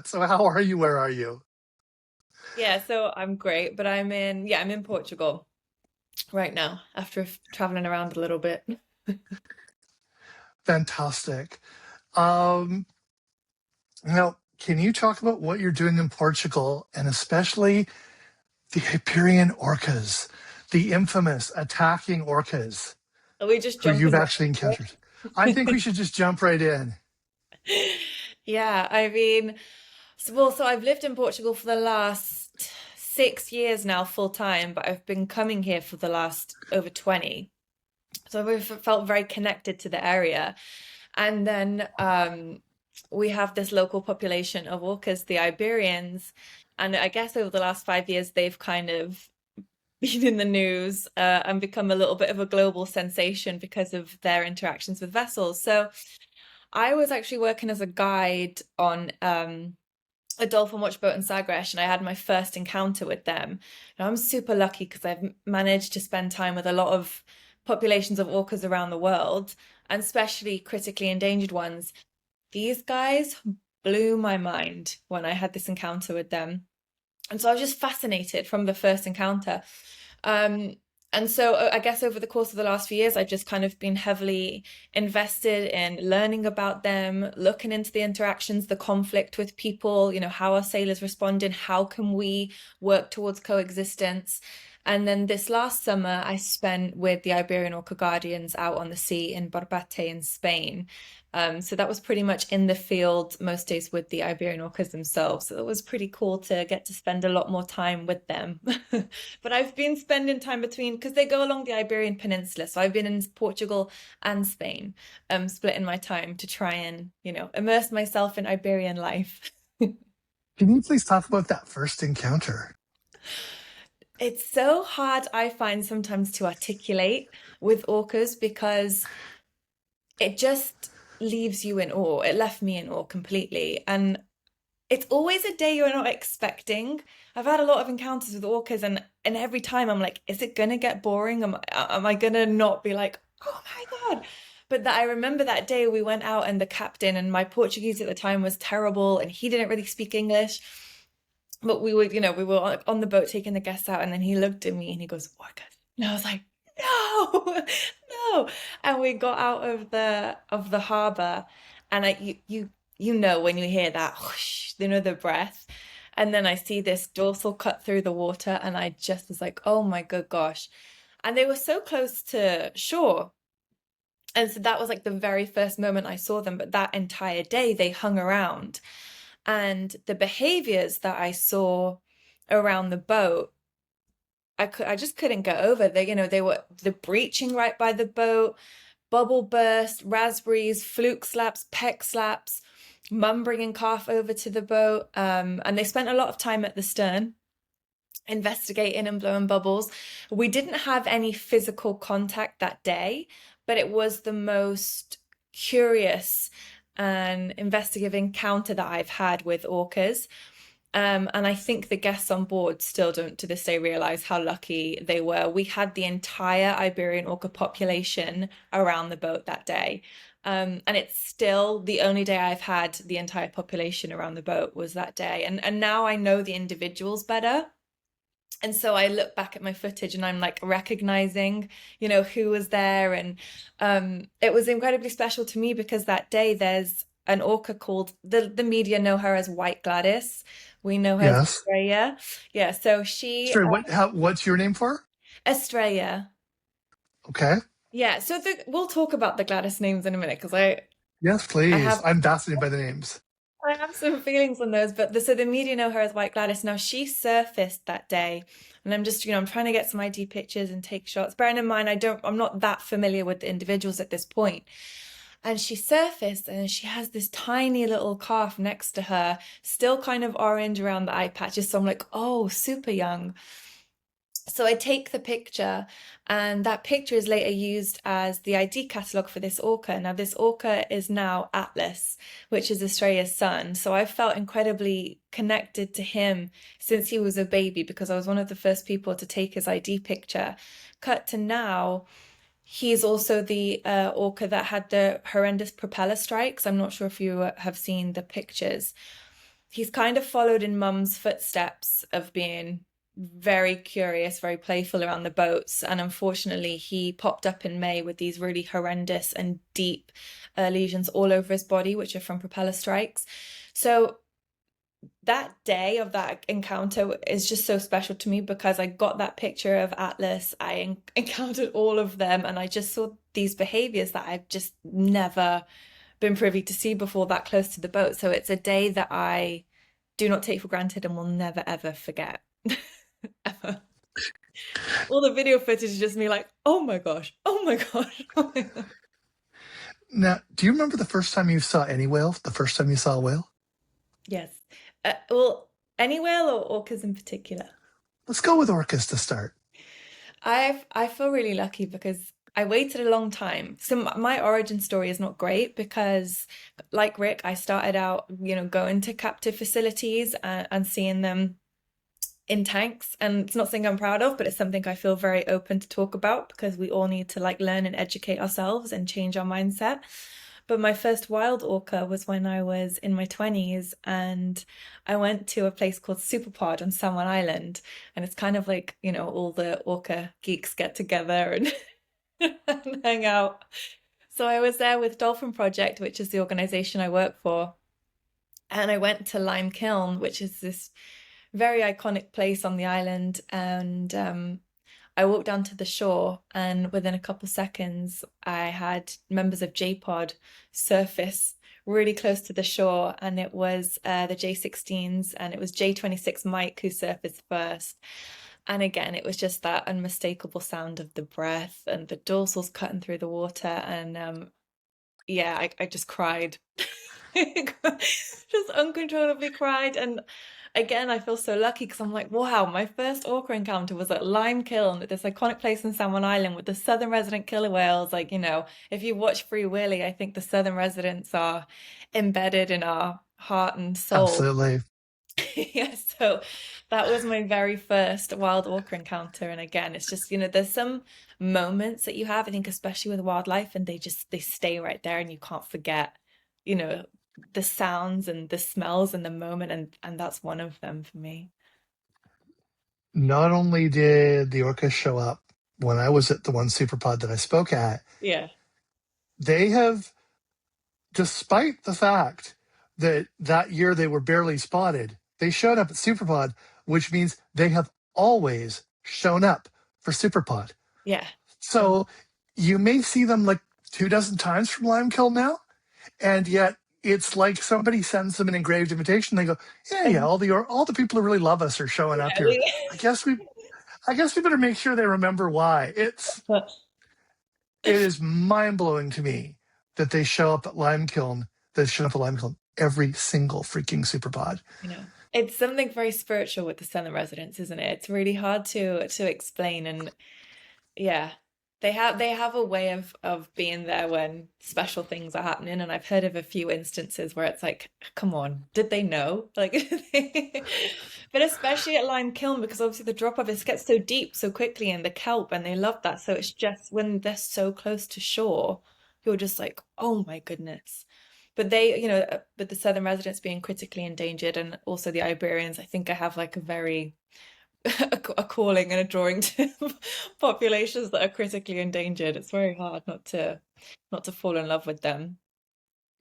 So how are you? Where are you? Yeah, so I'm great, but I'm in Portugal right now after traveling around a little bit. Fantastic. Um, Now, can you talk about what you're doing in Portugal and especially the Iberian orcas, the infamous attacking orcas Are we just who you've jumping actually right encountered? I into think we it? should just jump right in. Yeah, so I've lived in Portugal for the last 6 years now, full time, but I've been coming here for the last over 20. So I've felt very connected to the area. And then we have this local population of orcas, the Iberians. And I guess over the last 5 years, they've kind of been in the news and become a little bit of a global sensation because of their interactions with vessels. So I was actually working as a guide on a dolphin watch boat in Sagres, and I had my first encounter with them. And I'm super lucky because I've managed to spend time with a lot of populations of orcas around the world, and especially critically endangered ones. These guys blew my mind when I had this encounter with them. And so I was just fascinated from the first encounter. Um, and so I guess over the course of the last few years, I've just kind of been heavily invested in learning about them, looking into the interactions, the conflict with people, how are sailors responding? How can we work towards coexistence? And then this last summer, I spent with the Iberian Orca Guardians out on the sea in Barbate in Spain. So that was pretty much in the field most days with the Iberian orcas themselves. So it was pretty cool to get to spend a lot more time with them. But I've been spending time between, because they go along the Iberian Peninsula. So I've been in Portugal and Spain, splitting my time to try and, immerse myself in Iberian life. Can you please talk about that first encounter? It's so hard, I find sometimes to articulate with orcas because it just leaves you in awe. It left me in awe completely. And it's always a day you're not expecting. I've had a lot of encounters with orcas, and every time I'm like, is it gonna get boring? Am I gonna not be like, oh my God? But that I remember that day we went out and the captain, and my Portuguese at the time was terrible and he didn't really speak English. But we were on the boat taking the guests out, and then he looked at me and he goes, Orcas. And I was like, no, no. And we got out of the harbor, and you know when you hear that whoosh, the breath. And then I see this dorsal cut through the water, and I just was like, oh my good gosh. And they were so close to shore. And so that was like the very first moment I saw them, but that entire day they hung around. And the behaviors that I saw around the boat, I just couldn't get over. They were the breaching right by the boat, bubble burst, raspberries, fluke slaps, peck slaps, mum bringing calf over to the boat. And they spent a lot of time at the stern investigating and blowing bubbles. We didn't have any physical contact that day, but it was the most curious and investigative encounter that I've had with orcas. And I think the guests on board still don't to this day realize how lucky they were. We had the entire Iberian orca population around the boat that day. And it's still the only day I've had the entire population around the boat was that day. And now I know the individuals better. And so I look back at my footage and I'm like recognizing, who was there. And it was incredibly special to me because that day there's an orca called the media know her as White Gladys. We know her as Yes. Estrella. Yeah, so she Sorry, what's your name for? Estrella. Okay. Yeah, so we'll talk about the Gladys names in a minute because I Yes, I please. have I'm fascinated by the names. I have some feelings on those, but so the media know her as White Gladys. Now she surfaced that day, and I'm just, I'm trying to get some ID pictures and take shots. Bearing in mind, I'm not that familiar with the individuals at this point. And she surfaced, and she has this tiny little calf next to her, still kind of orange around the eye patches. So I'm like, oh, super young. So I take the picture, and that picture is later used as the ID catalogue for this orca. Now, this orca is now Atlas, which is Australia's son. So I felt incredibly connected to him since he was a baby because I was one of the first people to take his ID picture. Cut to now, he's also the orca that had the horrendous propeller strikes. I'm not sure if you have seen the pictures. he's kind of followed in Mum's footsteps of being very curious, very playful around the boats. And unfortunately, he popped up in May with these really horrendous and deep lesions all over his body, which are from propeller strikes. So that day of that encounter is just so special to me because I got that picture of Atlas. I encountered all of them, and I just saw these behaviors that I've just never been privy to see before that close to the boat. So it's a day that I do not take for granted and will never ever forget. Ever. All the video footage is just me like, oh my gosh, oh my gosh, oh my gosh. Now, do you remember the first time you saw any whale? The first time you saw a whale? Yes. Well, any whale or orcas in particular? Let's go with orcas to start. I feel really lucky because I waited a long time. So my origin story is not great because, like Rick, I started out, going to captive facilities and seeing them in tanks. And it's not something I'm proud of, but it's something I feel very open to talk about because we all need to like learn and educate ourselves and change our mindset. But my first wild orca was when I was in my 20s, and I went to a place called Superpod on Salmon Island. And it's kind of like, all the orca geeks get together and, and hang out. So I was there with Dolphin Project, which is the organization I work for. And I went to Lime Kiln, which is this very iconic place on the island. And I walked down to the shore, and within a couple seconds, I had members of J-Pod surface really close to the shore, and it was the J-16s, and it was J-26 Mike who surfaced first. And again, it was just that unmistakable sound of the breath and the dorsals cutting through the water, and yeah, I just cried. Just uncontrollably cried. And again, I feel so lucky because I'm like, wow, my first orca encounter was at Lime Kiln, at this iconic place in Salmon Island with the southern resident killer whales. Like, if you watch Free Willy, I think the southern residents are embedded in our heart and soul. Absolutely. Yeah, so that was my very first wild orca encounter. And again, it's just, there's some moments that you have, I think, especially with wildlife, and they stay right there and you can't forget, you know, the sounds and the smells and the moment, and that's one of them for me. Not only did the orcas show up when I was at the one superpod that I spoke at, Yeah. they have, despite the fact that that year they were barely spotted, they showed up at Superpod, which means they have always shown up for Superpod. Yeah. So you may see them like 24 times from Limekiln now, and yet it's like somebody sends them an engraved invitation. They go, yeah, Um, all the people who really love us are showing up yeah, here. I guess we better make sure they remember why. It is mind blowing to me that they show up at Limekiln. They show up at Limekiln every single freaking Superpod. it's something very spiritual with the Southern residents, isn't it? It's really hard to explain, and yeah, they have a way of being there when special things are happening, and I've heard of a few instances where it's like, come on, did they know? Like, but especially at Lime Kiln because obviously the drop off gets so deep so quickly in the kelp, and they love that. So it's just when they're so close to shore, you're just like, oh my goodness. But with the southern residents being critically endangered, and also the Iberians, I think I have like a very a calling and a drawing to populations that are critically endangered. It's very hard not to fall in love with them.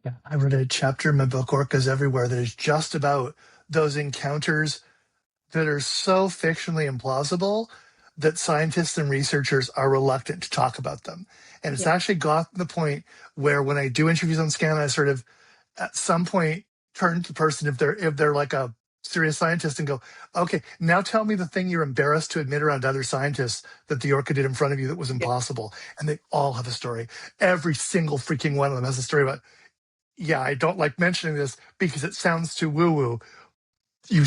Yeah, I read a chapter in my book, Orcas Everywhere, that is just about those encounters that are so fictionally implausible that scientists and researchers are reluctant to talk about them. And it's Yeah. actually gotten to the point where when I do interviews on Skaana, I sort of at some point turn to the person if they're like a serious scientist and go, okay, now tell me the thing you're embarrassed to admit around other scientists that the orca did in front of you that was Yeah. impossible. And they all have a story. Every single freaking one of them has a story about, yeah, I don't like mentioning this because it sounds too woo-woo. You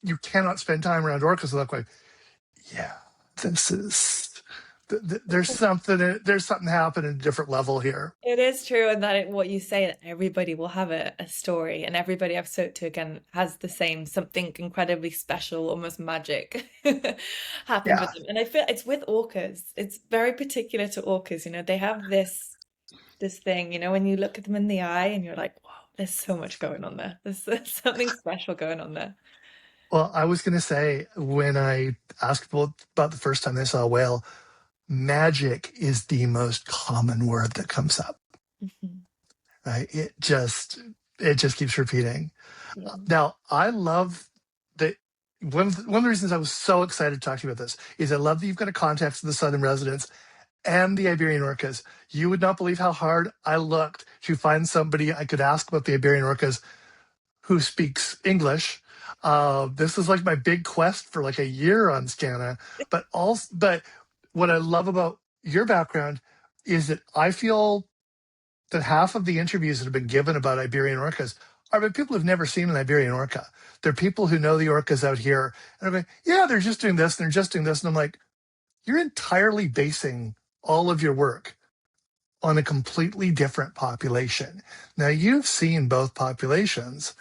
you cannot spend time around orcas without going, yeah, this is there's something happening at a different level here. It is true, and what you say, that everybody will have a story, and everybody I've spoke to again has the same something incredibly special, almost magic, happened Yeah, with them. And I feel it's with orcas. It's very particular to orcas. They have this thing. When you look at them in the eye, and you're like, wow, There's so much going on there. There's something special going on there. Well, I was going to say, when I asked people about the first time they saw a whale, magic is the most common word that comes up. Mhm. Right? It just keeps repeating. Yeah. Now, I love that. One of the reasons I was so excited to talk to you about this is I love that you've got a context of the southern residents and the Iberian orcas. You would not believe how hard I looked to find somebody I could ask about the Iberian orcas who speaks English. This was like my big quest for like a year on Skaana. But what I love about your background is that I feel that half of the interviews that have been given about Iberian orcas are by people who've never seen an Iberian orca. They're people who know the orcas out here. And I'm like, yeah, they're just doing this, and they're just doing this. And I'm like, you're entirely basing all of your work on a completely different population. Now, you've seen both populations.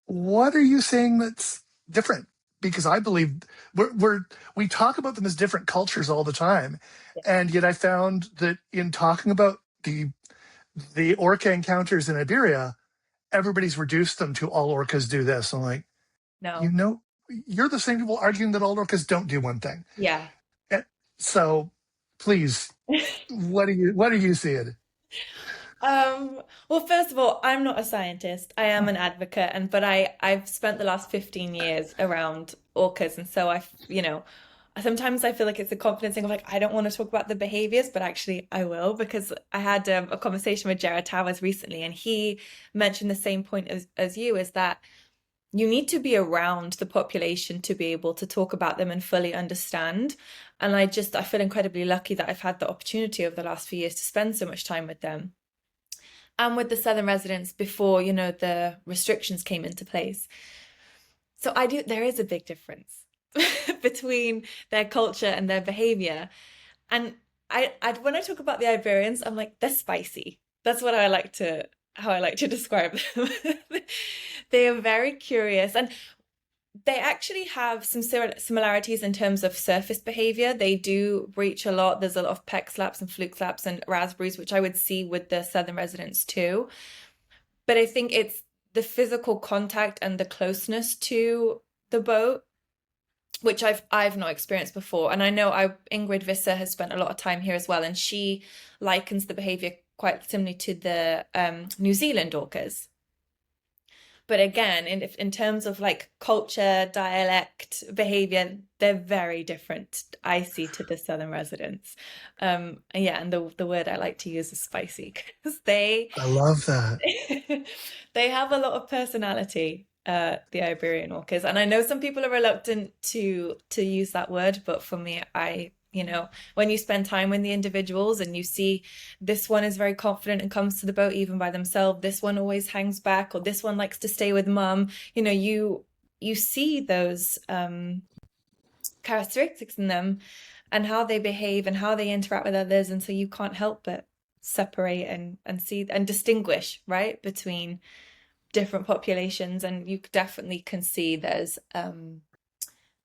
What are you saying that's different? Because I believe we talk about them as different cultures all the time. And yet I found that in talking about the orca encounters in Iberia, everybody's reduced them to all orcas do this. I'm like, you No. know, you're the same people arguing that all orcas don't do one thing. Yeah. Eh, So please, what are you seeing? Well, first of all, I'm not a scientist. I am an advocate, but I've spent the last 15 years around orcas, and so sometimes I feel like it's a confidence thing of like I don't want to talk about the behaviors, but actually I will because I had a conversation with Jared Towers recently, and he mentioned the same point as you, is that you need to be around the population to be able to talk about them and fully understand. And I feel incredibly lucky that I've had the opportunity over the last few years to spend so much time with them and with the southern residents before, the restrictions came into place. So there is a big difference between their culture and their behavior. And when I talk about the Iberians, I'm like, they're spicy. That's how I like to describe them. They are very curious, and they actually have some similarities in terms of surface behavior. They do breach a lot. There's a lot of peck slaps and fluke slaps and raspberries, which I would see with the southern residents too. But I think it's the physical contact and the closeness to the boat, which I've not experienced before. And I know Ingrid Visser has spent a lot of time here as well, and she likens the behavior quite similarly to the New Zealand orcas. But again, in terms of like culture, dialect, behavior, they're very different, I see, to the southern residents. And the word I like to use is spicy because I love that. they have a lot of personality, the Iberian orcas. And I know some people are reluctant to use that word, but for me, when you spend time with the individuals and you see this one is very confident and comes to the boat even by themselves, this one always hangs back, or this one likes to stay with mum, you see those characteristics in them and how they behave and how they interact with others. And so you can't help but separate and see and distinguish, right, between different populations. And you definitely can see there's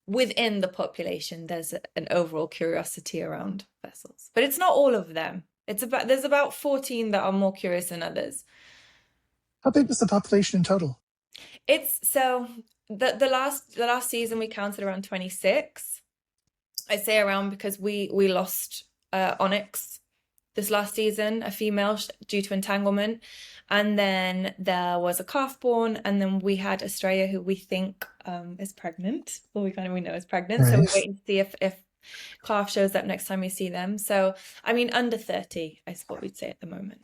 within the population, there's an overall curiosity around vessels, but it's not all of them. There's about 14 that are more curious than others. How big was the population in total? It's so the last season we counted around 26. I say around because we lost Onyx this last season, a female due to entanglement. And then there was a calf born, and then we had Australia, who we think is pregnant. Well, we know is pregnant. So we're Nice. waiting to see if calf shows up next time we see them. So, I mean, under 30 is what we'd say at the moment.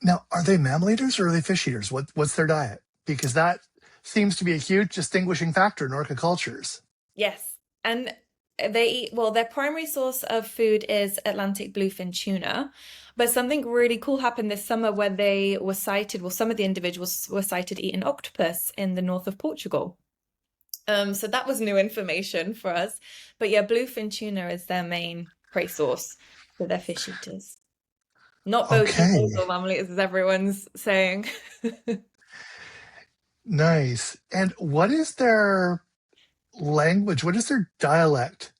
Now, are they mammal eaters or are they fish eaters? What's their diet? Because that seems to be a huge distinguishing factor in orca cultures. Yes. And their primary source of food is Atlantic bluefin tuna. But something really cool happened this summer where they were sighted, well, some of the individuals were sighted eating octopus in the north of Portugal. So that was new information for us. But yeah, bluefin tuna is their main prey source for their fish eaters. Not boat eaters Okay, or mammal eaters, as everyone's saying. nice. And what is their language? What is their dialect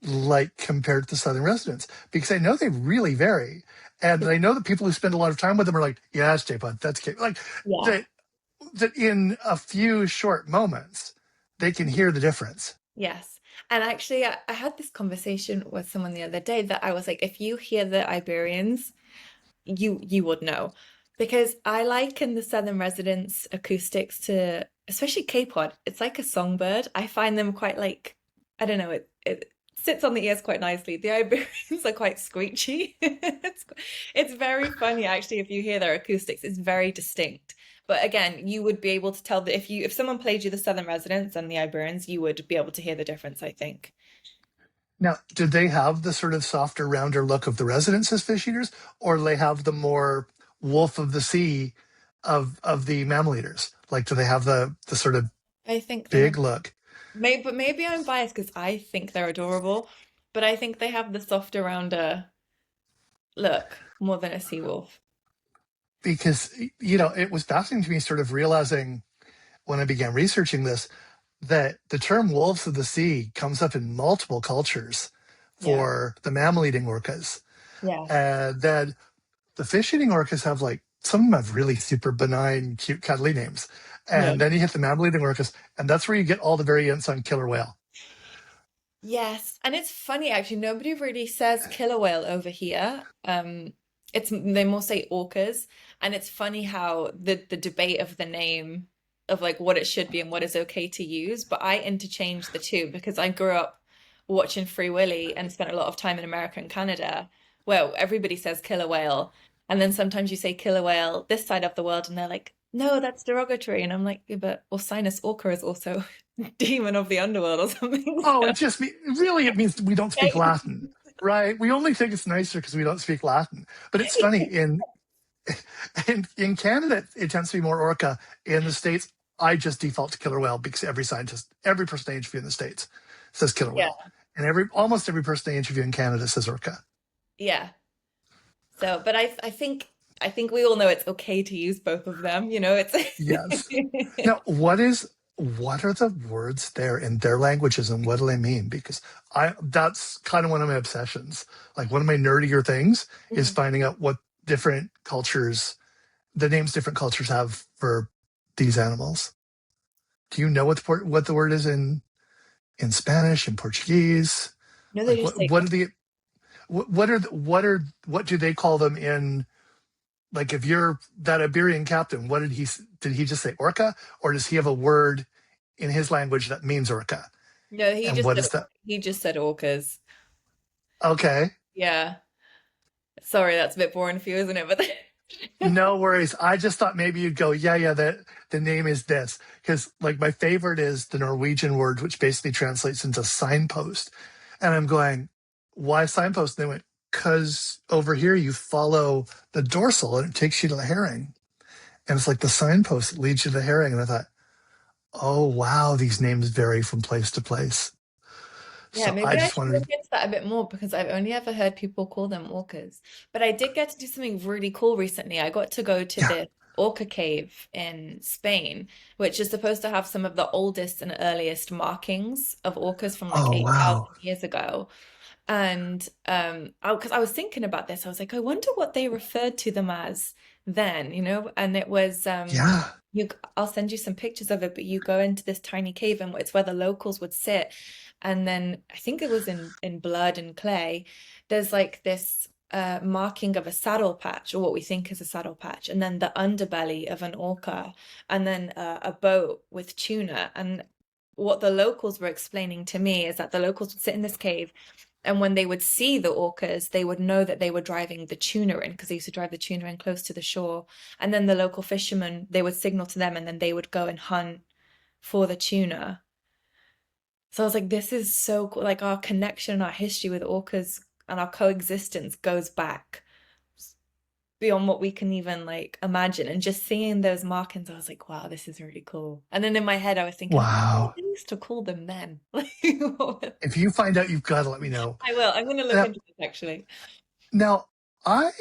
like compared to southern residents? Because I know they really vary. And I know that people who spend a lot of time with them are like, yeah, it's J-Pod, that's K. Like Yeah. that in a few short moments, they can hear the difference. Yes. And actually, I had this conversation with someone the other day that I was like, if you hear the Iberians, you would know. Because I liken the Southern residents' acoustics to, especially K-pod. It's like a songbird. I find them quite like, I don't know, it sits on the ears quite nicely. The Iberians are quite screechy. It's very funny actually if you hear their acoustics. It's very distinct. But again, you would be able to tell that if someone played you the Southern residents and the Iberians, you would be able to hear the difference, I think. Now, did they have the sort of softer, rounder look of the residents as fish eaters, or do they have the more wolf of the sea of the mammal eaters? Like, do they have the sort of I think they have big look? maybe I'm biased because I think they're adorable, but I think they have the softer, rounder look more than a seawolf. Because it was fascinating to me, sort of realizing when I began researching this that the term wolves of the sea comes up in multiple cultures Yeah. for the mammal eating orcas. Yeah. And then the fish eating orcas have like, some of them have really super benign, cute, cuddly names. Yeah. And then you hit the mammal eating orcas, and that's where you get all the variants on killer whale. Yes, and it's funny actually. Nobody really says killer whale over here. It's they more say orcas, and it's funny how the debate of the name of like what it should be and what is okay to use. But I interchange the two because I grew up watching Free Willy and spent a lot of time in America and Canada. Well, everybody says killer whale, and then sometimes you say killer whale this side of the world, and they're like, "No, that's derogatory," and I'm like, yeah, "But Orcinus orca is also demon of the underworld or something." Oh, really, it means we don't speak Latin, right? We only think it's nicer because we don't speak Latin. But it's funny, in Canada, it tends to be more orca. In the States, I just default to killer whale because every person I interview in the States says killer Yeah, whale. And almost every person I interview in Canada says orca. yeah. So, but I think we all know it's okay to use both of them. It's Yes. Now, what are the words there in their languages and what do they mean? Because that's kind of one of my obsessions. Like one of my nerdier things is Mhm. finding out what different cultures, the names different cultures have for these animals. Do you know what the word is in Spanish, in Portuguese? No, they Like just say what are the what do they call them in, like, if you're that Iberian captain, did he just say orca, or does he have a word in his language that means orca? no. And what is that? He just said orcas. Okay. Yeah. Sorry, that's a bit boring for you, isn't it? But No worries. I just thought maybe you'd go, yeah, the name is this. Because like my favorite is the Norwegian word, which basically translates into signpost. And I'm going, why signpost? And they went, because over here you follow the dorsal and it takes you to the herring. And it's like the signpost that leads you to the herring. And I thought, oh wow, these names vary from place to place. yeah, So maybe I I just should look wanted, into that a bit more because I've only ever heard people call them orcas. But I did get to do something really cool recently. I got to go to yeah. this orca cave in Spain, which is supposed to have some of the oldest and earliest markings of orcas from like Oh wow. 8,000 years ago. And because I was thinking about this, I was like, I wonder what they referred to them as then. And it was Yeah. I'll send you some pictures of it, but you go into this tiny cave and it's where the locals would sit. And then I think it was in blood and clay. There's like this marking of a saddle patch, or what we think is a saddle patch, and then the underbelly of an orca, and then a boat with tuna. And what the locals were explaining to me is that the locals would sit in this cave, and when they would see the orcas, they would know that they were driving the tuna in because they used to drive the tuna in close to the shore. And then the local fishermen, they would signal to them, and then they would go and hunt for the tuna. So I was like, this is so cool. Like our connection, our history with orcas and our coexistence goes back beyond what we can even like imagine. And just seeing those markings, I was like, wow, this is really cool. And then in my head, I was thinking, I wonder what Wow. they used to call them then. If you find out, you've got to let me know. I will. I'm going to look Now, into this actually. now I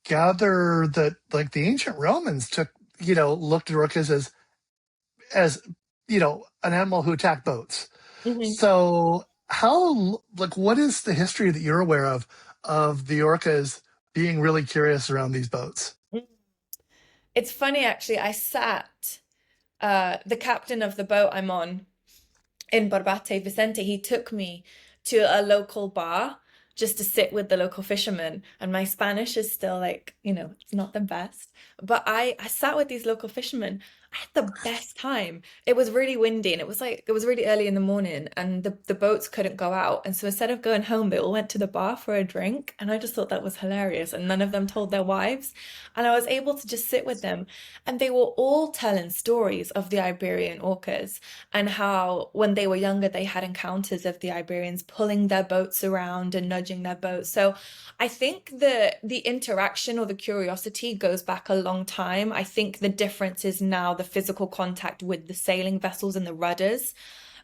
gather that like the ancient Romans looked at orcas as an animal who attacked boats. Mhm. So how, like, what is the history that you're aware of the orcas being really curious around these boats? It's funny, actually. I sat the captain of the boat I'm on in Barbate, Vicente, he took me to a local bar just to sit with the local fishermen. And my Spanish is still like, it's not the best. But I sat with these local fishermen. I had the best time. It was really windy and it was really early in the morning and the boats couldn't go out. And so instead of going home, they all went to the bar for a drink. And I just thought that was hilarious. And none of them told their wives. And I was able to just sit with them. And they were all telling stories of the Iberian orcas and how when they were younger they had encounters of the Iberians pulling their boats around and nudging their boats. So I think the interaction or the curiosity goes back a long time. I think the difference is now the physical contact with the sailing vessels and the rudders.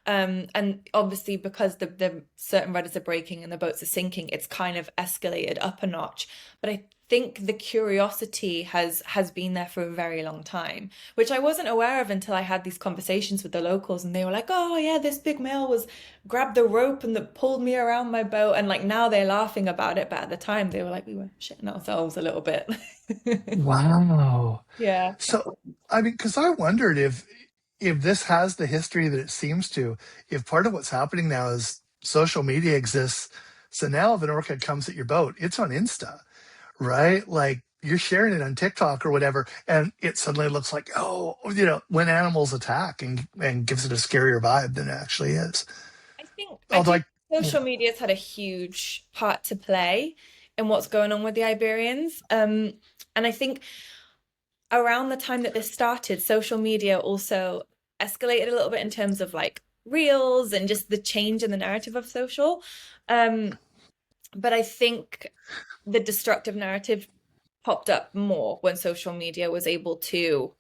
And obviously because the certain rudders are breaking and the boats are sinking, it's kind of escalated up a notch. But I think the curiosity has been there for a very long time, which I wasn't aware of until I had these conversations with the locals, and they were like, "Oh yeah, this big male was grabbed the rope and that pulled me around my boat," and like now they're laughing about it, but at the time they were like, we were shitting ourselves a little bit. Wow. Yeah. So, I mean, because I wondered if this has the history that it seems to, if part of what's happening now is social media exists. So now if an orca comes at your boat, it's on Insta, right? Like you're sharing it on TikTok or whatever, and it suddenly looks like, oh, when animals attack and gives it a scarier vibe than it actually is. I Although do think I, social media's had a huge part to play in what's going on with the Iberians. And I think around the time that this started, social media also escalated a little bit in terms of like reels and just the change in the narrative of social. Um, but I think the destructive narrative popped up more when social media was able to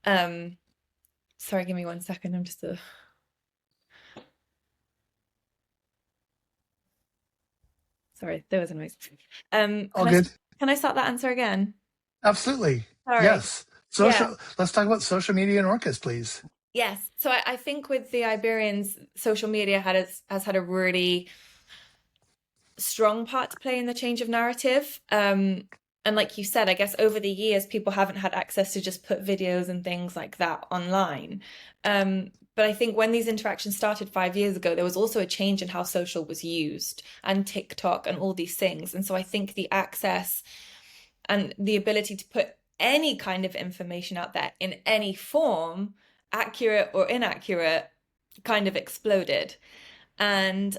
sorry, give me 1 second. I'm just sorry, there was a noise. all good. Can I start that answer again? Absolutely. Sorry. Yes. Yeah. Let's talk about social media and orcas, please. Yes. So I think with the Iberians, social media has had a really strong part to play in the change of narrative. And like you said, I guess over the years, people haven't had access to just put videos and things like that online. But I think when these interactions started 5 years ago, there was also a change in how social was used and TikTok and all these things. And so I think the access and the ability to put any kind of information out there in any form, accurate or inaccurate, kind of exploded. And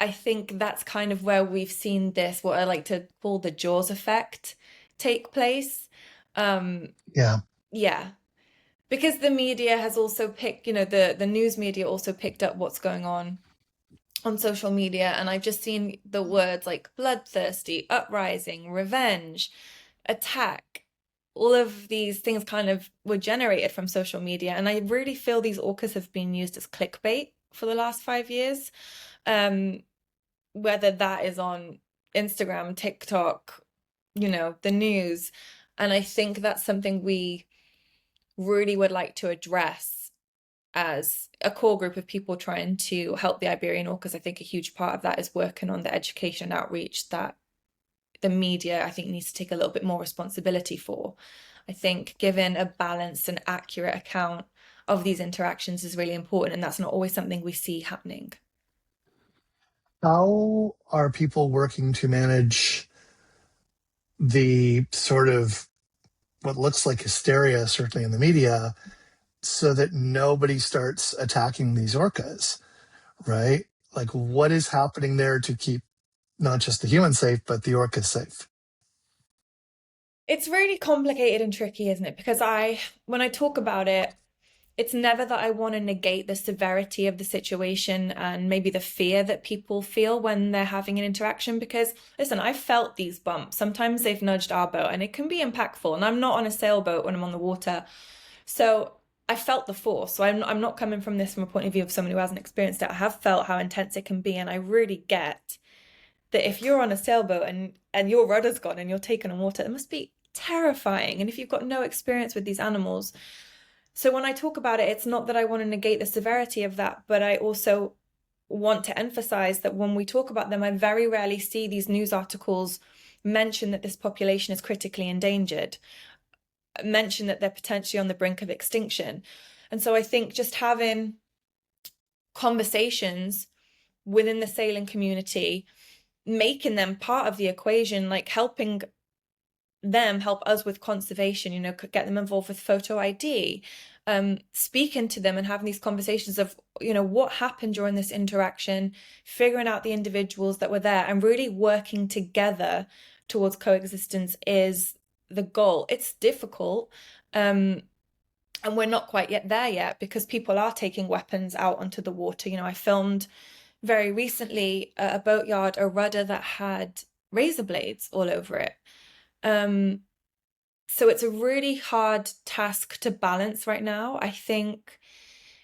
I think that's kind of where we've seen this, what I like to call the Jaws effect, take place. Um, Yeah. yeah, because the media has also picked, the news media also picked up what's going on social media, and I've just seen the words like bloodthirsty, uprising, revenge, attack. All of these things kind of were generated from social media, and I really feel these orcas have been used as clickbait for the last 5 years. Whether that is on Instagram, TikTok, the news. And I think that's something we really would like to address as a core group of people trying to help the Iberian orcas. I think a huge part of that is working on the education outreach that the media, I think, needs to take a little bit more responsibility for. I think giving a balanced and accurate account of these interactions is really important, and that's not always something we see happening. How are people working to manage the sort of what looks like hysteria, certainly in the media, so that nobody starts attacking these orcas, right? Like, what is happening there to keep not just the humans safe, but the orcas safe? It's really complicated and tricky, isn't it? Because when I talk about it, it's never that I want to negate the severity of the situation and maybe the fear that people feel when they're having an interaction. Because listen, I've felt these bumps. Sometimes they've nudged our boat and it can be impactful. And I'm not on a sailboat when I'm on the water. So I felt the force. So I'm not coming from this from a point of view of someone who hasn't experienced it. I have felt how intense it can be. And I really get that if you're on a sailboat and your rudder's gone and you're taken on water, it must be terrifying. And if you've got no experience with these animals, so when I talk about it, it's not that I want to negate the severity of that, but I also want to emphasize that when we talk about them, I very rarely see these news articles mention that this population is critically endangered, mention that they're potentially on the brink of extinction. And so I think just having conversations within the sailing community, making them part of the equation, like helping them help us with conservation, get them involved with photo ID, speaking to them and having these conversations of, what happened during this interaction, figuring out the individuals that were there and really working together towards coexistence is the goal. It's difficult. And we're not quite yet there yet because people are taking weapons out onto the water. I filmed very recently a boatyard, a rudder that had razor blades all over it. So it's a really hard task to balance right now. I think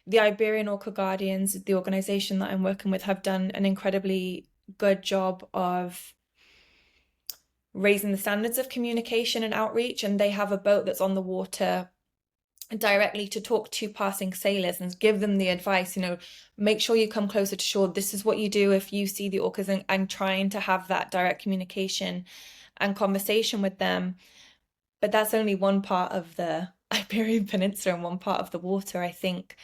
the Iberian Orca Guardians, the organization that I'm working with, have done an incredibly good job of raising the standards of communication and outreach, and they have a boat that's on the water directly to talk to passing sailors and give them the advice, make sure you come closer to shore. This is what you do if you see the orcas, and trying to have that direct communication and conversation with them. But that's only one part of the Iberian Peninsula and one part of the water. I think,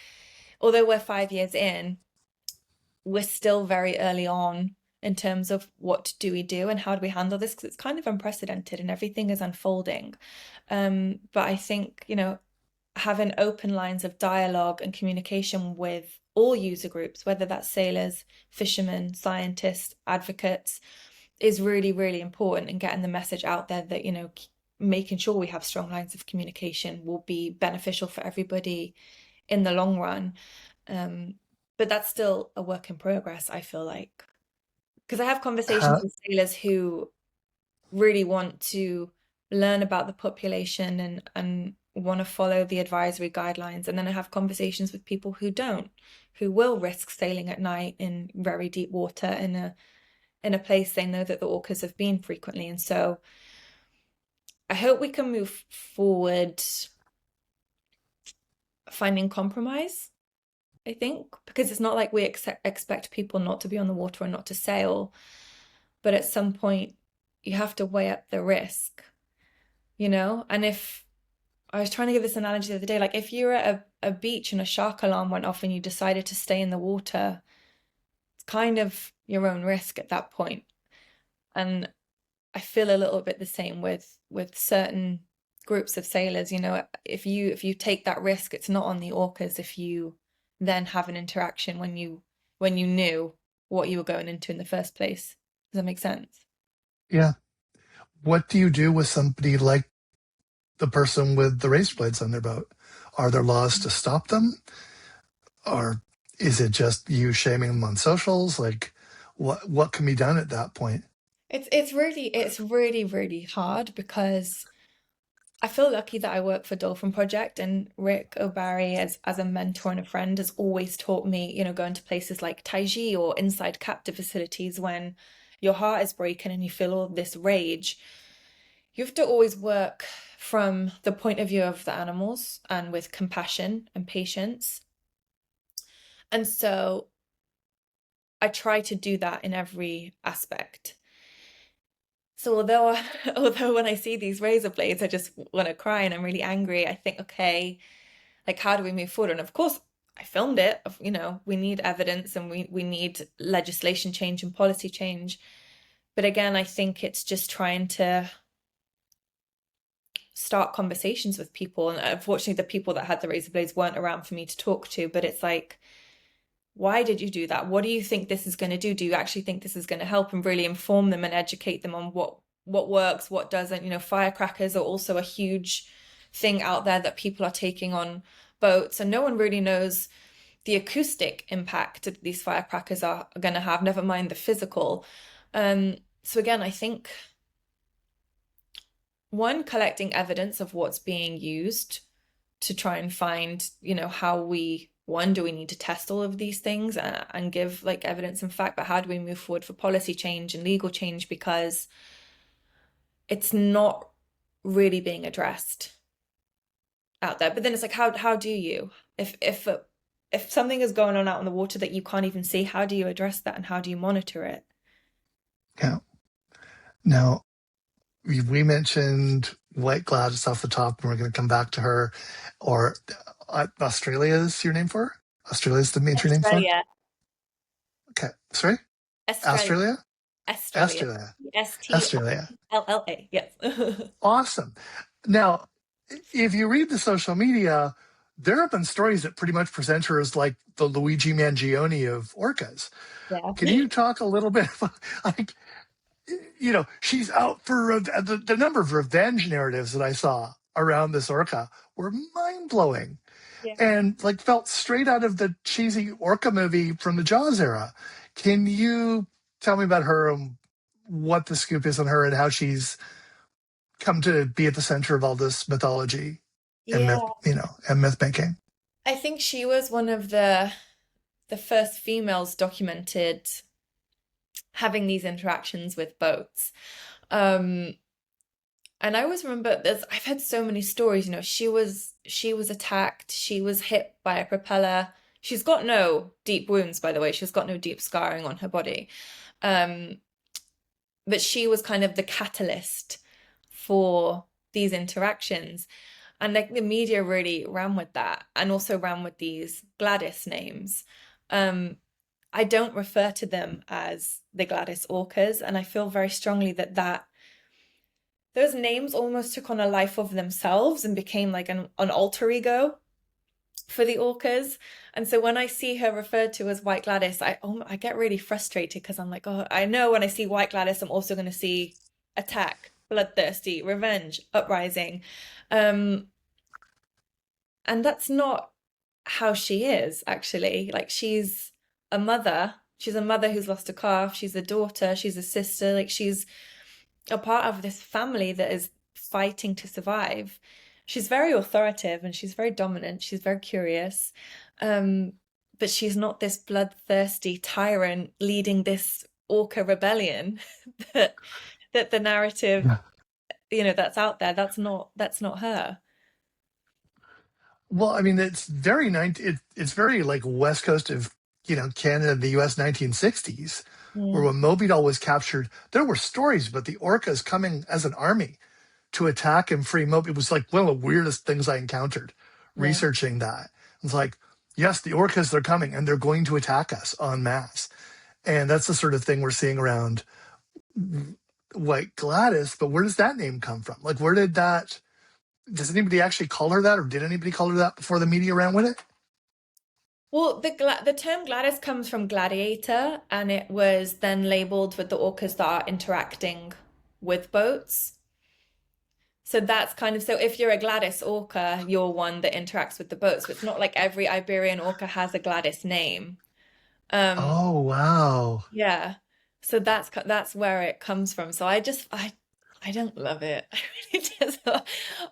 although we're 5 years in, we're still very early on in terms of what do we do and how do we handle this, because it's kind of unprecedented and everything is unfolding. But I think, having open lines of dialogue and communication with all user groups, whether that's sailors, fishermen, scientists, advocates, is really, really important, and getting the message out there that, making sure we have strong lines of communication will be beneficial for everybody in the long run. But that's still a work in progress, I feel like. Because I have conversations with sailors who really want to learn about the population and want to follow the advisory guidelines. And then I have conversations with people who don't, who will risk sailing at night in very deep water in a place they know that the orcas have been frequently. And so I hope we can move forward finding compromise, I think, because it's not like we expect people not to be on the water and not to sail. But at some point, you have to weigh up the risk, And if I was trying to give this analogy the other day, like if you're at a beach and a shark alarm went off and you decided to stay in the water, it's kind of your own risk at that point. And I feel a little bit the same with certain groups of sailors. If you take that risk, it's not on the orcas if you then have an interaction when you knew what you were going into in the first place. Does that make sense? Yeah. What do you do with somebody like the person with the razor blades on their boat? Are there laws to stop them? Or is it just you shaming them on socials? Like what can be done at that point? It's really, really hard because I feel lucky that I work for Dolphin Project, and Rick O'Barry, as a mentor and a friend, has always taught me, going to places like Taiji or inside captive facilities when your heart is breaking and you feel all this rage. You have to always work from the point of view of the animals and with compassion and patience. And so I try to do that in every aspect. So although when I see these razor blades, I just want to cry and I'm really angry, I think, okay, like how do we move forward? And of course, I filmed it. We need evidence and we need legislation change and policy change. But again, I think it's just trying to start conversations with people. And unfortunately, the people that had the razor blades weren't around for me to talk to. But it's like, why did you do that? What do you think this is going to do? Do you actually think this is going to help, and really inform them and educate them on what works, what doesn't? Firecrackers are also a huge thing out there that people are taking on boats, and no one really knows the acoustic impact that these firecrackers are going to have, never mind the physical. So again, I think one, collecting evidence of what's being used to try and find, how do we need to test all of these things and give like evidence and fact, but how do we move forward for policy change and legal change, because it's not really being addressed out there. But then it's like, how do you, if something is going on out in the water that you can't even see, how do you address that and how do you monitor it? Yeah. Now, we mentioned White Gladys off the top, and we're going to come back to her. Or Australia is your name for her? Australia is the major name for her? Australia. Okay. Sorry? Australia. Australia? Australia. Australia. Australia. Australia. Yes. Awesome. Now, if you read the social media, there have been stories that pretty much present her as like the Luigi Mangione of orcas. Yeah. Can you talk a little bit about, like, she's out for the number of revenge narratives that I saw around this orca were mind blowing Yeah. and like felt straight out of the cheesy orca movie from the Jaws era. Can you tell me about her and what the scoop is on her and how she's come to be at the center of all this mythology and Yeah. myth making? I think she was one of the first females documented having these interactions with boats. Um, and I always remember I've heard so many stories, she was attacked, she was hit by a propeller. She's got no deep wounds, by the way. She's got no deep scarring on her body. Um, but she was kind of the catalyst for these interactions. And like the media really ran with that and also ran with these Gladys names. Um, I don't refer to them as the Gladys Orcas, and I feel very strongly that those names almost took on a life of themselves and became like an alter ego for the Orcas. And so when I see her referred to as White Gladys, I get really frustrated because I'm like, oh, I know when I see White Gladys, I'm also going to see attack, bloodthirsty, revenge, uprising. Um, and that's not how she is, actually. Like she's a mother. She's a mother who's lost a calf. She's a daughter. She's a sister. Like she's a part of this family that is fighting to survive. She's very authoritative and she's very dominant. She's very curious. Um, but she's not this bloodthirsty tyrant leading this orca rebellion that the narrative, Yeah. that's out there. That's not her. Well, I mean, it's very like West Coast of Canada, the U.S. 1960s, where Mm, when Moby Dick was captured, there were stories about the orcas coming as an army to attack and free Moby. It was like one of the weirdest things I encountered yeah. researching that. It's like, yes, the orcas, they're coming and they're going to attack us en masse. And that's the sort of thing we're seeing around White Gladys. But where does that name come from? Like, where did that, does anybody actually call her that, or did anybody call her that before the media ran with it? Well, the term Gladys comes from gladiator, and it was then labeled with the orcas that are interacting with boats. So that's kind of so if you're a Gladys orca, you're one that interacts with the boats. But it's not like every Iberian orca has a Gladys name. Um, Oh, wow. yeah. So that's where it comes from. So I don't love it. I really just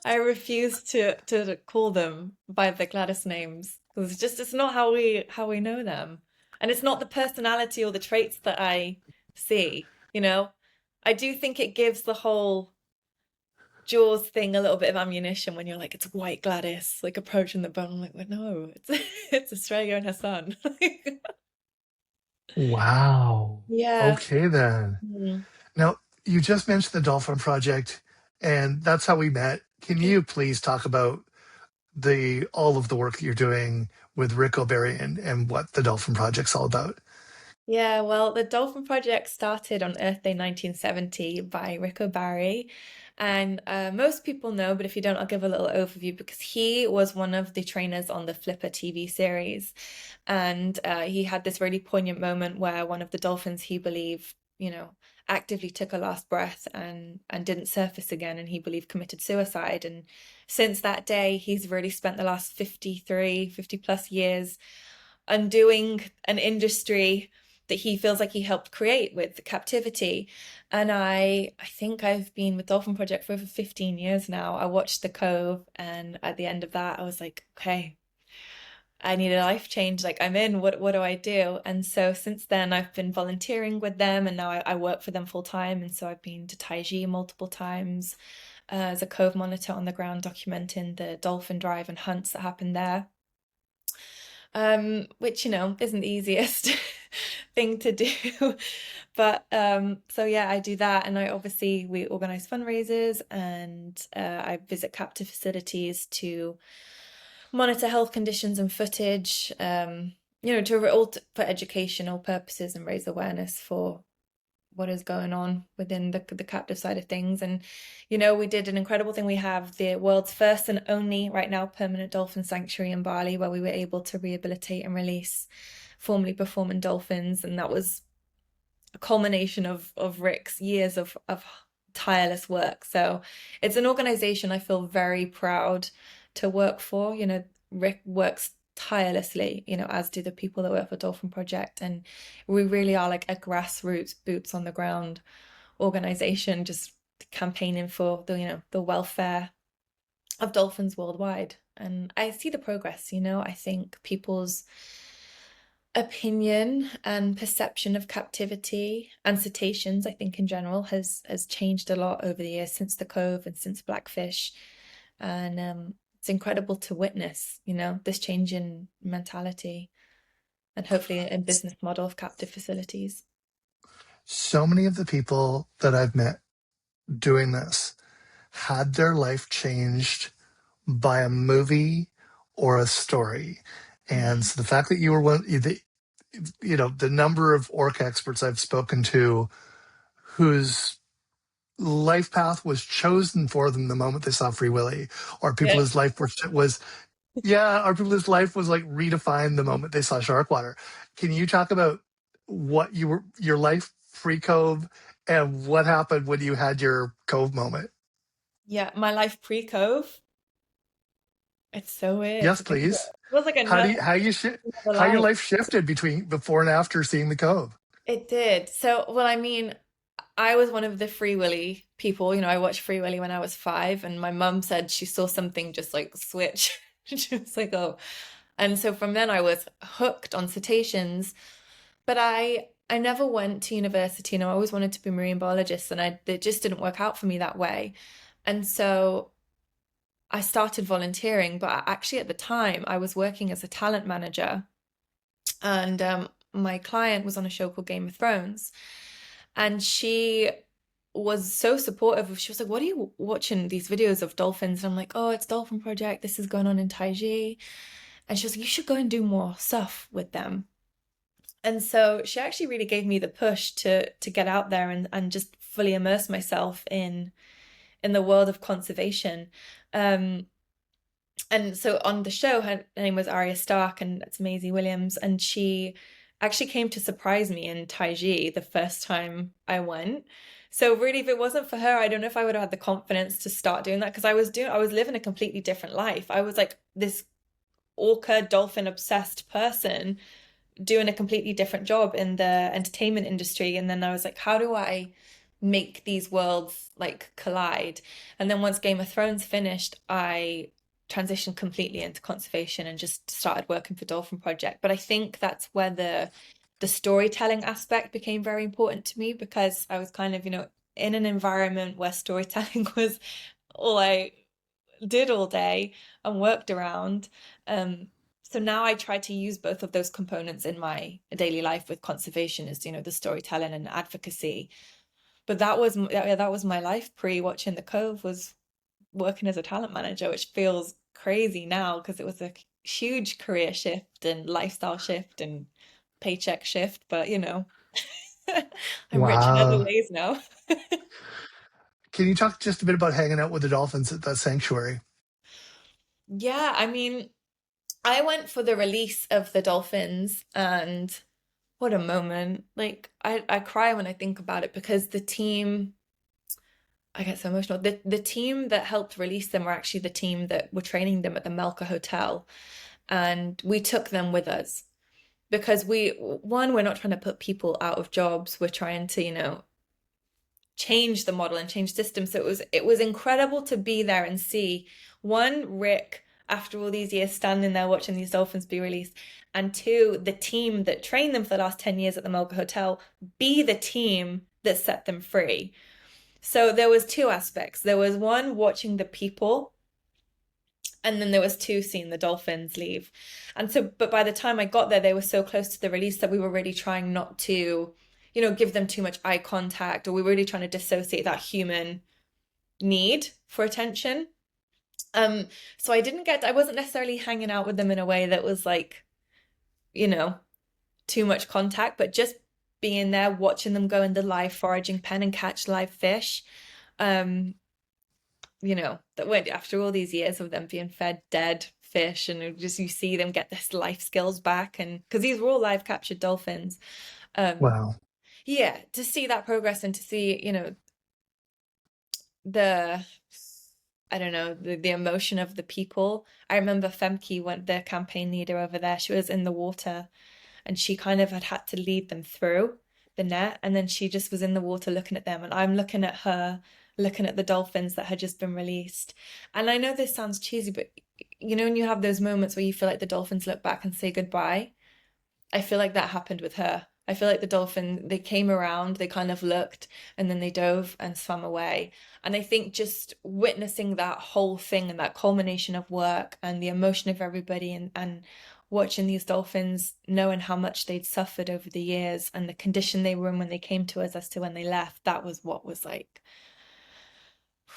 I refuse to call them by the Gladys names because it's not how we know them. And it's not the personality or the traits that I see, you know. I do think it gives the whole Jaws thing a little bit of ammunition when you're like, it's White Gladys, like approaching the boat. I'm like, well, no, it's it's Australia and her son. Wow. Yeah. Okay, then. Mm. Now, you just mentioned the Dolphin Project, and that's how we met. Can you please talk about the all of the work that you're doing with Rick Iberian and what the Dolphin Project's all about? Yeah, well, the Dolphin Project started on Earth Day 1970 by Rick O'Barry. And most people know, but if you don't, I'll give a little overview because he was one of the trainers on the Flipper TV series. And he had this really poignant moment where one of the dolphins he believed, actively took a last breath and didn't surface again, and he believed committed suicide. And since that day, he's really spent the last 50 plus years undoing an industry that he feels like he helped create with captivity. And I think I've been with Dolphin Project for over 15 years now. I watched The Cove, and at the end of that, I was like, okay, I need a life change. Like I'm in. What do I do? And so since then, I've been volunteering with them, and now I work for them full time. And so I've been to Taiji multiple times as a cove monitor on the ground, documenting the dolphin drive and hunts that happen there. Which, isn't the easiest thing to do. But so yeah, I do that, and we organize fundraisers, and I visit captive facilities to monitor health conditions and footage, for educational purposes and raise awareness for what is going on within the captive side of things. And we did an incredible thing. We have the world's first and only right now permanent dolphin sanctuary in Bali, where we were able to rehabilitate and release formerly performing dolphins, and that was a culmination of Rick's years of tireless work. So it's an organization I feel very proud to work for. Rick works tirelessly, as do the people that work for Dolphin Project. And we really are like a grassroots, boots on the ground organization, just campaigning for the welfare of dolphins worldwide. And I see the progress, I think people's opinion and perception of captivity and cetaceans, I think in general, has changed a lot over the years since the Cove and since Blackfish. And it's incredible to witness, this change in mentality and hopefully a business model of captive facilities. So many of the people that I've met doing this had their life changed by a movie or a story. And so the fact that you were the number of orca experts I've spoken to whose life path was chosen for them the moment they saw Free Willy, or people Yeah. whose life was yeah, or people whose life was like redefined the moment they saw Sharkwater. Can you talk about what your life pre-Cove and what happened when you had your Cove moment? Yeah, my life pre-Cove. It's so weird Yes, to think of it. please. It was like another How your life. life shifted between before and after seeing the Cove? It did. So, well, I mean, I was one of the Free Willy people. I watched Free Willy when I was 5, and my mum said she saw something just like switch. She was like, oh. And so from then I was hooked on cetaceans. But I never went to university. I always wanted to be a marine biologist, and it just didn't work out for me that way. And so I started volunteering, but actually at the time I was working as a talent manager, and my client was on a show called Game of Thrones, and she was so supportive. She was like, "What are you watching these videos of dolphins?" And I'm like, "Oh, it's Dolphin Project. This is going on in Taiji." And she was like, "You should go and do more stuff with them." And so she actually really gave me the push to get out there and just fully immerse myself in the world of conservation. Um, and so on the show, her name was Arya Stark, and that's Maisie Williams, and she actually came to surprise me in Taiji the first time I went. So really, if it wasn't for her, I don't know if I would have had the confidence to start doing that, because I was living a completely different life. I was like this orca dolphin obsessed person doing a completely different job in the entertainment industry. And then I was like, how do I make these worlds like collide? And then once Game of Thrones finished, I transitioned completely into conservation and just started working for Dolphin Project. But I think that's where the storytelling aspect became very important to me, because I was kind of, in an environment where storytelling was all I did all day and worked around. So now I try to use both of those components in my daily life with conservation, as the storytelling and advocacy. But that was my life pre watching The Cove, was working as a talent manager, which feels crazy now because it was a huge career shift and lifestyle shift and paycheck shift. But I'm rich in other Wow. ways now. Can you talk just a bit about hanging out with the dolphins at that sanctuary? Yeah, I mean, I went for the release of the dolphins, and what a moment. Like I cry when I think about it, because the team, I get so emotional. The team that helped release them were actually the team that were training them at the Melka Hotel. And we took them with us because we're not trying to put people out of jobs. We're trying to, change the model and change systems. So it was incredible to be there and see, one, Rick, after all these years standing there watching these dolphins be released, and two, the team that trained them for the last 10 years at the Melka Hotel be the team that set them free. So there was two aspects. There was one, watching the people And then there was two seeing the dolphins leave. And so, but by the time I got there, they were so close to the release that we were really trying not to, give them too much eye contact, or we were really trying to dissociate that human need for attention. So I wasn't necessarily hanging out with them in a way that was like, you know, too much contact, but just being there, watching them go in the live foraging pen and catch live fish. Um, that went after all these years of them being fed dead fish, and just you see them get this life skills back, and because these were all live captured dolphins. Um, Wow. yeah, to see that progress and to see, the I don't know, the emotion of the people. I remember Femke went the campaign leader over there. She was in the water and she kind of had to lead them through the net, and then she just was in the water looking at them, and I'm looking at her looking at the dolphins that had just been released. And I know this sounds cheesy, but when you have those moments where you feel like the dolphins look back and say goodbye, I feel like that happened with her. I feel like the dolphin, they came around, they kind of looked, and then they dove and swam away. And I think just witnessing that whole thing and that culmination of work and the emotion of everybody, and watching these dolphins, knowing how much they'd suffered over the years and the condition they were in when they came to us as to when they left, that was what was like,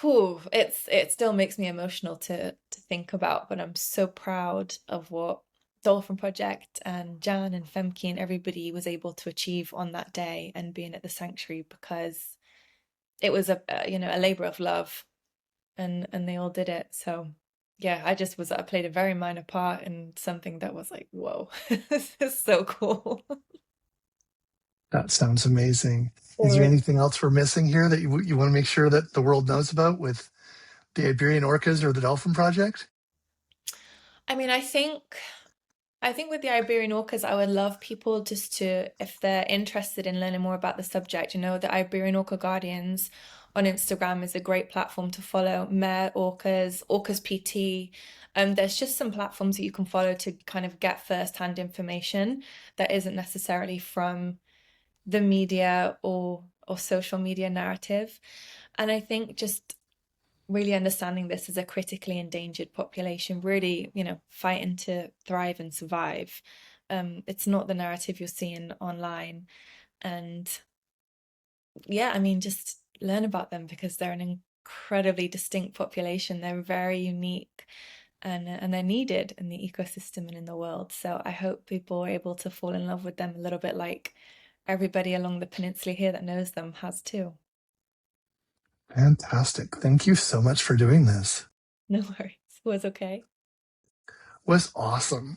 whew, it still makes me emotional to think about, but I'm so proud of what Dolphin Project and Jan and Femke and everybody was able to achieve on that day and being at the sanctuary, because it was a labor of love, and they all did it. So yeah, I played a very minor part in something that was like, whoa, this is so cool. That sounds amazing. It Is there really anything else we're missing here that you want to make sure that the world knows about with the Iberian orcas or the Dolphin Project? I mean, I think with the Iberian orcas, I would love people just to, if they're interested in learning more about the subject, the Iberian Orca Guardians on Instagram is a great platform to follow. Mare Orcas, Orcas PT. There's just some platforms that you can follow to kind of get first-hand information that isn't necessarily from the media or social media narrative. And I think just really understanding this as a critically endangered population, really, fighting to thrive and survive. It's not the narrative you're seeing online. And yeah, I mean, just learn about them because they're an incredibly distinct population. They're very unique, and they're needed in the ecosystem and in the world. So I hope people are able to fall in love with them a little bit like everybody along the peninsula here that knows them has too. Fantastic. Thank you so much for doing this. No worries. It was okay. Was awesome.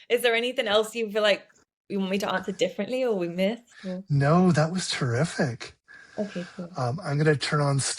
Is there anything else you feel like you want me to answer differently or we missed? Or... No, that was terrific. Okay, cool. I'm going to turn on stop.